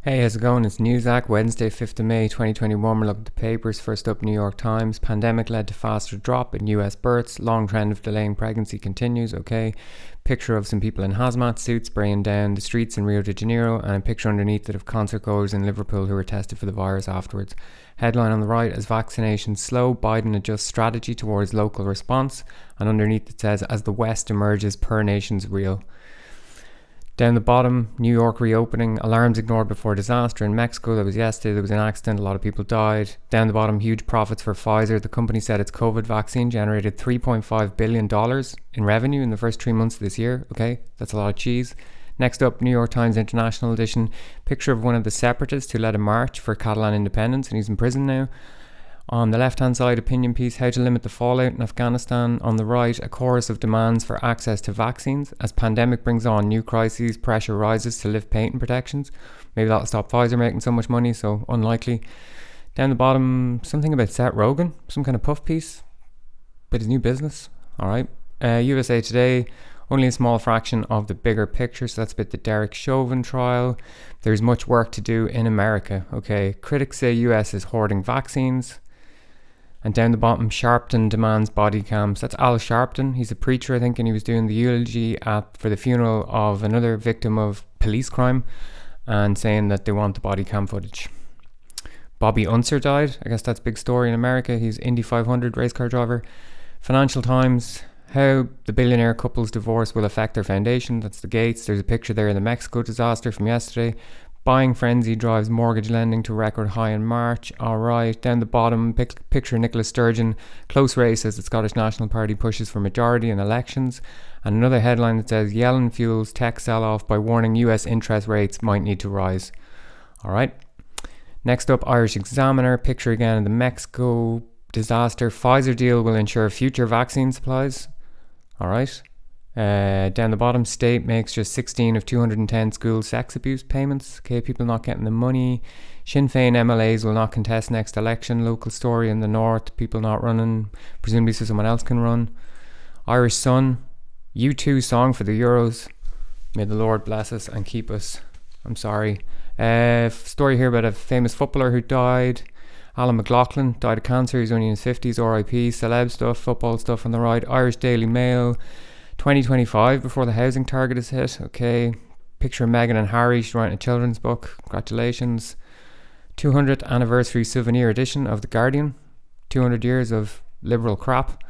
Hey, how's it going? It's Newsac, Wednesday, 5th of May 2021. We're looking at the papers. First up, New York Times. Pandemic led to faster drop in US births. Long trend of delaying pregnancy continues. Okay. Picture of some people in hazmat suits spraying down the streets in Rio de Janeiro, and a picture underneath it of concert goers in Liverpool who were tested for the virus afterwards. Headline on the right: as vaccinations slow, Biden adjusts strategy towards local response. And underneath it says, as the West emerges, per nation's real. Down the bottom, New York reopening, alarms ignored before disaster. In Mexico, that was yesterday, there was an accident, a lot of people died. Down the bottom, huge profits for Pfizer. The company said its COVID vaccine generated $3.5 billion in revenue in the first 3 months of this year. Okay, that's a lot of cheese. Next up, New York Times International Edition. Picture of one of the separatists who led a march for Catalan independence, and he's in prison now. On the left-hand side, opinion piece, how to limit the fallout in Afghanistan. On the right, a chorus of demands for access to vaccines. As pandemic brings on new crises, pressure rises to lift patent protections. Maybe that'll stop Pfizer making so much money, so unlikely. Down the bottom, something about Seth Rogen, some kind of puff piece about his new business. All right. USA Today, only a small fraction of the bigger picture. So that's about the Derek Chauvin trial. There's much work to do in America. Okay. Critics say US is hoarding vaccines. And down the bottom, Sharpton demands body cams. That's Al Sharpton. He's a preacher, I think, and he was doing the eulogy for the funeral of another victim of police crime and saying that they want the body cam footage. Bobby Unser died. I guess that's a big story in America. He's Indy 500 race car driver. Financial Times, how the billionaire couple's divorce will affect their foundation. That's the Gates. There's a picture there of the Mexico disaster from yesterday. Buying frenzy drives mortgage lending to record high in March. All right. Down the bottom, picture Nicola Sturgeon. Close race as the Scottish National Party pushes for majority in elections. And another headline that says Yellen fuels tech sell-off by warning US interest rates might need to rise. All right. Next up, Irish Examiner. Picture again of the Mexico disaster. Pfizer deal will ensure future vaccine supplies. All right. Down the bottom, state makes just 16 of 210 school sex abuse payments. Okay, people not getting the money. Sinn Féin MLAs will not contest next election. Local story in the north, people not running, presumably so someone else can run. Irish Sun, U2 song for the Euros. May the Lord bless us and keep us. I'm sorry. Story here about a famous footballer who died. Alan McLaughlin died of cancer. He's only in his 50s. RIP. Celeb stuff, football stuff on the right. Irish Daily Mail. 2025 before the housing target is hit. Okay. Picture of Meghan and Harry. She's writing a children's book. Congratulations. 200th anniversary souvenir edition of The Guardian. 200 years of liberal crap.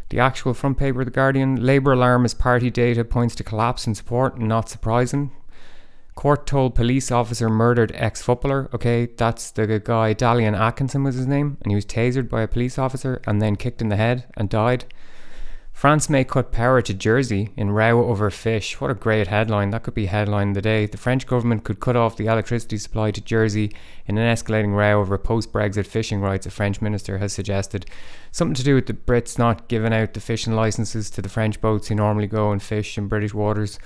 The actual front paper of The Guardian. Labour alarm as party data points to collapse in support. Not surprising. Court told police officer murdered ex-footballer. Okay, that's the guy, Dalian Atkinson was his name. And he was tasered by a police officer and then kicked in the head and died. France may cut power to Jersey in row over fish. What a great headline. That could be headline of the day. The French government could cut off the electricity supply to Jersey in an escalating row over post-Brexit fishing rights, a French minister has suggested. Something to do with the Brits not giving out the fishing licenses to the French boats who normally go and fish in British waters.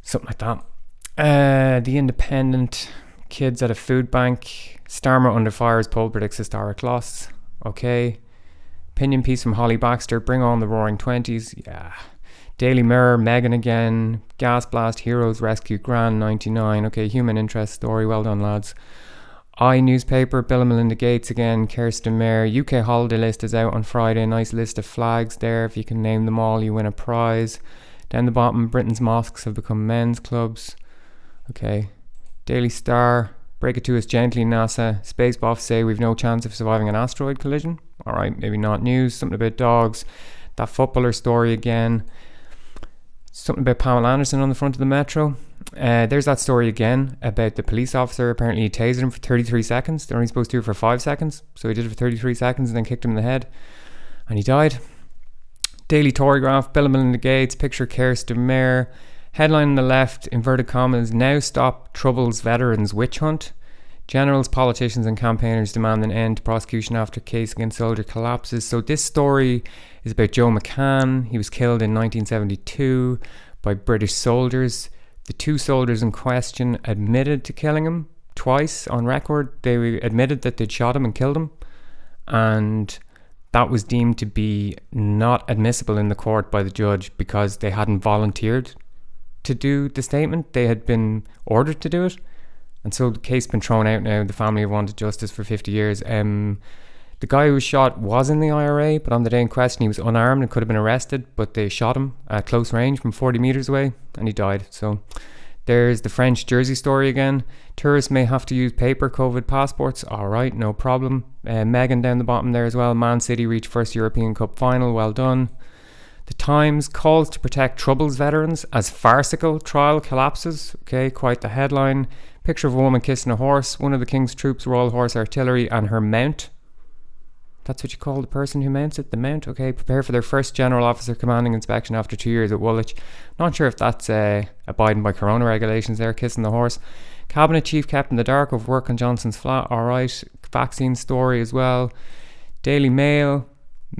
Something like that. The Independent, kids at a food bank. Starmer under fire as poll predicts historic loss. Okay. Opinion piece from Holly Baxter, bring on the roaring 20s. Yeah. Daily Mirror, Meghan again. Gas blast, heroes rescue Grand 99. Okay, human interest story. Well done, lads. Newspaper, Bill and Melinda Gates again. Kirsten Mayer. UK holiday list is out on Friday. Nice list of flags there. If you can name them all, you win a prize. Down the bottom, Britain's mosques have become men's clubs. Okay. Daily Star. Break it to us gently, NASA. Space buffs say we've no chance of surviving an asteroid collision. All right, maybe not news. Something about dogs. That footballer story again. Something about Pamela Anderson on the front of the Metro. There's that story again about the police officer. Apparently he tasered him for 33 seconds. They're only supposed to do it for 5 seconds. So he did it for 33 seconds and then kicked him in the head. And he died. Daily Torygraph. Bill and Melinda Gates. Picture Kirsten Mayer. Headline on the left, inverted commas, now stop Troubles veterans witch hunt. Generals, politicians and campaigners demand an end to prosecution after case against soldier collapses. So this story is about Joe McCann. He was killed in 1972 by British soldiers. The two soldiers in question admitted to killing him twice on record. They admitted that they'd shot him and killed him. And that was deemed to be not admissible in the court by the judge because they hadn't volunteered to do the statement. They had been ordered to do it, And so the case has been thrown out now. The family have wanted justice for 50 years. The guy who was shot was in the IRA, but on the day in question he was unarmed and could have been arrested, but they shot him at close range from 40 meters away and he died. So there's the French Jersey story again. Tourists may have to use paper COVID passports. All right, no problem. Megan down the bottom there as well. Man City reached first European Cup final. Well done. The Times calls to protect Troubles veterans as farcical trial collapses. Okay, quite the headline. Picture of a woman kissing a horse. One of the King's Troops, Royal Horse Artillery, and her mount. That's what you call the person who mounts it, the mount. Okay, prepare for their first general officer commanding inspection after 2 years at Woolwich. Not sure if that's abiding by corona regulations there, kissing the horse. Cabinet chief kept in the dark over work on Johnson's flat. All right, vaccine story as well. Daily Mail,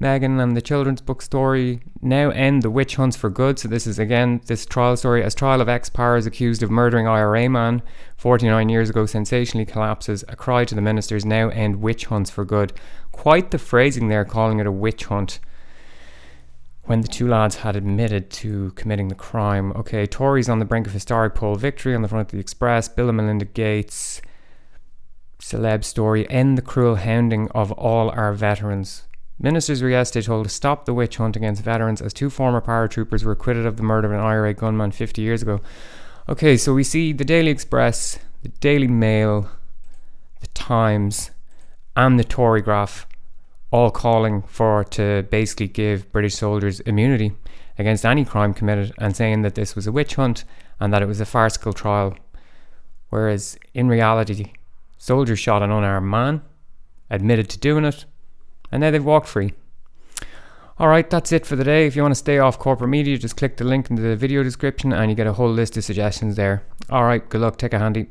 Meghan and the children's book story now end the witch hunts for good. So this is again this trial story. As trial of ex-powers accused of murdering IRA man 49 years ago sensationally collapses, a cry to the ministers now end witch hunts for good. Quite the phrasing there, calling it a witch hunt when the two lads had admitted to committing the crime. Okay, Tories on the brink of historic poll victory on the front of the Express. Bill and Melinda Gates celeb story, end the cruel hounding of all our veterans. Ministers were yesterday told to stop the witch hunt against veterans as 2 former paratroopers were acquitted of the murder of an IRA gunman 50 years ago. Okay, so we see the Daily Express, the Daily Mail, the Times, and the Tory Graph all calling to basically give British soldiers immunity against any crime committed and saying that this was a witch hunt and that it was a farcical trial. Whereas in reality, soldiers shot an unarmed man, admitted to doing it, and now they've walked free. Alright, that's it for the day. If you want to stay off corporate media, just click the link in the video description and you get a whole list of suggestions there. Alright, good luck, take a handy.